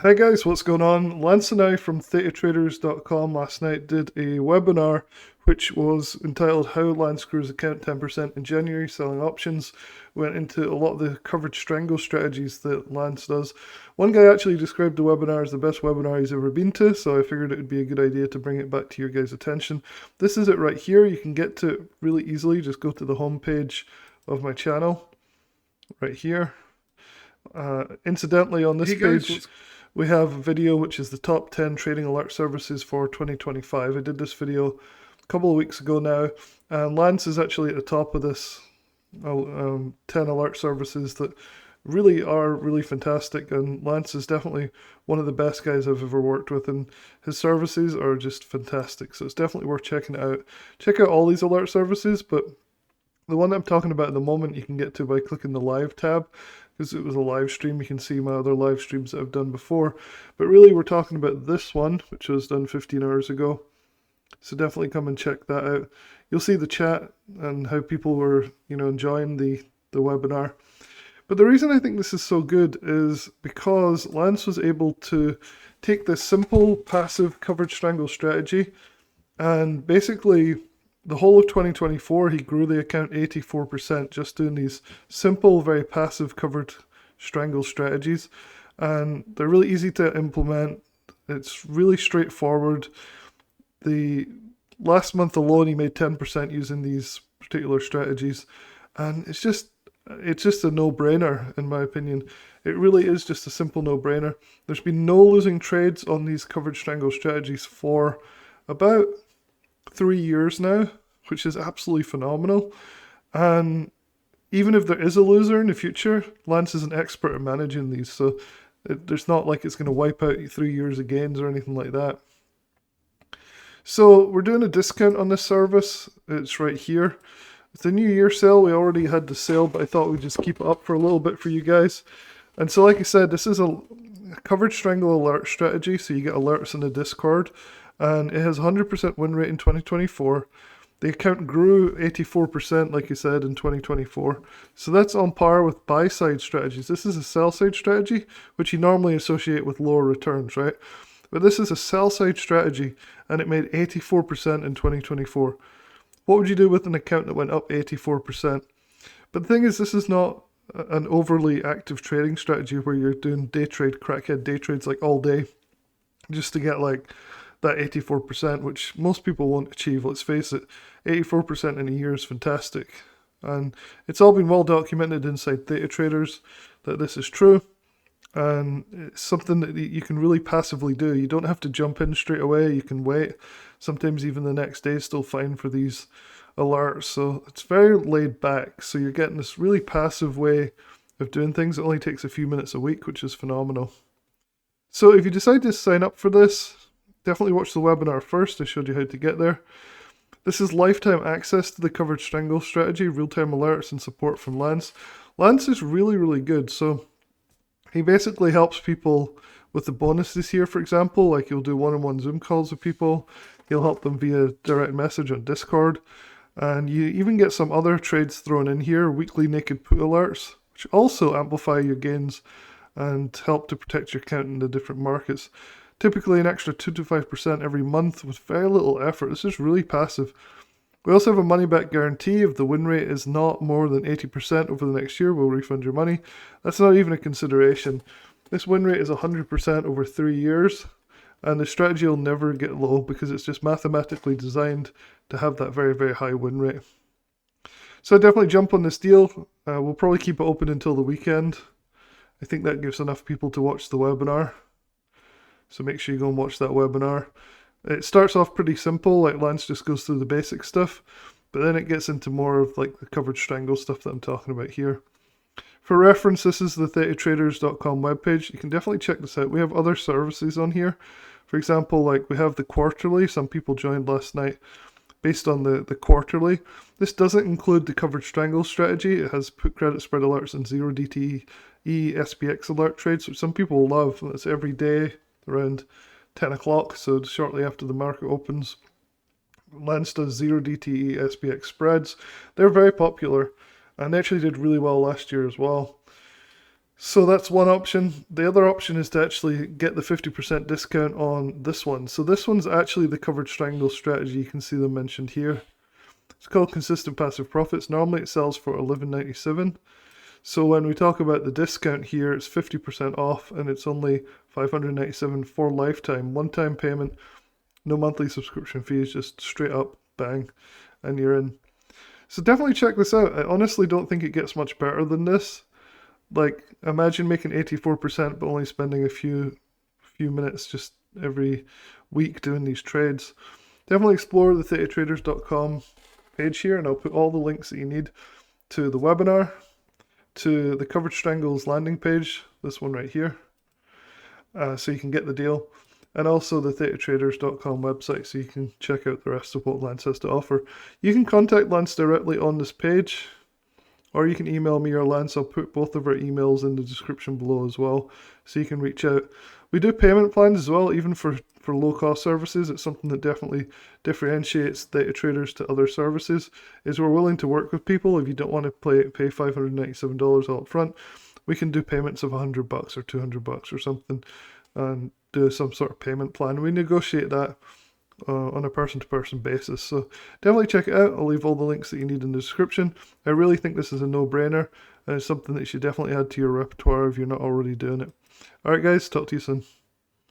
Hi guys, what's going on? Lance and I from ThetaTraders.com last night did a webinar which was entitled How Lance Grew His Account 10% in January Selling Options. Went into a lot of the covered strangle strategies that Lance does. One guy actually described the webinar as the best webinar he's ever been to, so I figured it would be a good idea to bring it back to your guys' attention. This is it right here. You can get to it really easily. Just go to the home page of my channel right here. Incidentally, on this page, we have a video which is the top 10 trading alert services for 2025. I did this video a couple of weeks ago now, and Lance is actually at the top of this 10 alert services that really are really fantastic, and Lance is definitely one of the best guys I've ever worked with, and his services are just fantastic, so it's definitely worth checking it out. Check out all these alert services, but the one that I'm talking about at the moment you can get to by clicking the live tab, because it was a live stream. You can see my other live streams that I've done before. But really we're talking about this one, which was done 15 hours ago. So definitely come and check that out. You'll see the chat and how people were, enjoying the webinar. But the reason I think this is so good is because Lance was able to take this simple passive covered strangle strategy and basically the whole of 2024, he grew the account 84% just doing these simple, very passive covered strangle strategies. And they're really easy to implement. It's really straightforward. The last month alone, he made 10% using these particular strategies. And it's just a no-brainer, in my opinion. It really is just a simple no-brainer. There's been no losing trades on these covered strangle strategies for about 3 years now, which is absolutely phenomenal. And even if there is a loser in the future, Lance is an expert at managing these, so there's not like it's going to wipe out 3 years of gains or anything like that. So we're doing a discount on this service. It's right here. It's a New Year sale. We already had the sale, but I thought we'd just keep it up for a little bit for you guys. And so like I said, this is a covered strangle alert strategy, so you get alerts in the Discord. And it has 100% win rate in 2024. The account grew 84%, like you said, in 2024. So that's on par with buy-side strategies. This is a sell-side strategy, which you normally associate with lower returns, right? But this is a sell-side strategy, and it made 84% in 2024. What would you do with an account that went up 84%? But the thing is, this is not an overly active trading strategy where you're doing crackhead day trades like all day, just to get like that 84%, which most people won't achieve. Let's face it, 84% in a year is fantastic. And it's all been well documented inside Theta Traders that this is true. And it's something that you can really passively do. You don't have to jump in straight away. You can wait. Sometimes even the next day is still fine for these alerts. So it's very laid back. So you're getting this really passive way of doing things. It only takes a few minutes a week, which is phenomenal. So if you decide to sign up for this, definitely watch the webinar first. I showed you how to get there. This is lifetime access to the covered strangle strategy, real-time alerts and support from Lance. Lance is really, really good. So he basically helps people with the bonuses here, for example, like he'll do one-on-one Zoom calls with people. He'll help them via direct message on Discord. And you even get some other trades thrown in here, weekly naked put alerts, which also amplify your gains and help to protect your account in the different markets. Typically an extra 2 to 5% every month with very little effort. This is really passive. We also have a money back guarantee. If the win rate is not more than 80% over the next year, we'll refund your money. That's not even a consideration. This win rate is 100% over 3 years, and the strategy will never get low because it's just mathematically designed to have that very, very high win rate. So definitely jump on this deal. We'll probably keep it open until the weekend. I think that gives enough people to watch the webinar. So make sure you go and watch that webinar. It starts off pretty simple, like Lance just goes through the basic stuff, but then it gets into more of like the covered strangle stuff that I'm talking about here. For reference, this is the ThetaTraders.com webpage. You can definitely check this out. We have other services on here. For example, like we have the quarterly. Some people joined last night based on the quarterly. This doesn't include the covered strangle strategy. It has put credit spread alerts and 0 DTE SPX alert trades, which some people love. That's every day around 10 o'clock, so shortly after the market opens. Lance does 0 DTE SPX spreads. They're very popular, and they actually did really well last year as well. So that's one option. The other option is to actually get the 50% discount on this one. So this one's actually the covered strangle strategy. You can see them mentioned here. It's called Consistent Passive Profits. Normally it sells for $11.97. So when we talk about the discount here, it's 50% off and it's only $597 for lifetime. One-time payment, no monthly subscription fees, just straight up, bang, and you're in. So definitely check this out. I honestly don't think it gets much better than this. Like, imagine making 84% but only spending a few minutes just every week doing these trades. Definitely explore the thetatraders.com page here, and I'll put all the links that you need to the webinar, to the Covered Strangles landing page, this one right here, so you can get the deal, and also the thetatraders.com website so you can check out the rest of what Lance has to offer. You can contact Lance directly on this page, or you can email me or Lance. I'll put both of our emails in the description below as well, so you can reach out. We do payment plans as well, even for low-cost services. It's something that definitely differentiates Theta Traders to other services, is we're willing to work with people. If you don't want to pay $597 all up front, we can do payments of $100 or $200 or something, and do some sort of payment plan. We negotiate that on a person-to-person basis. So definitely check it out. I'll leave all the links that you need in the description. I really think this is a no-brainer, and it's something that you should definitely add to your repertoire if you're not already doing it. Alright guys, talk to you soon.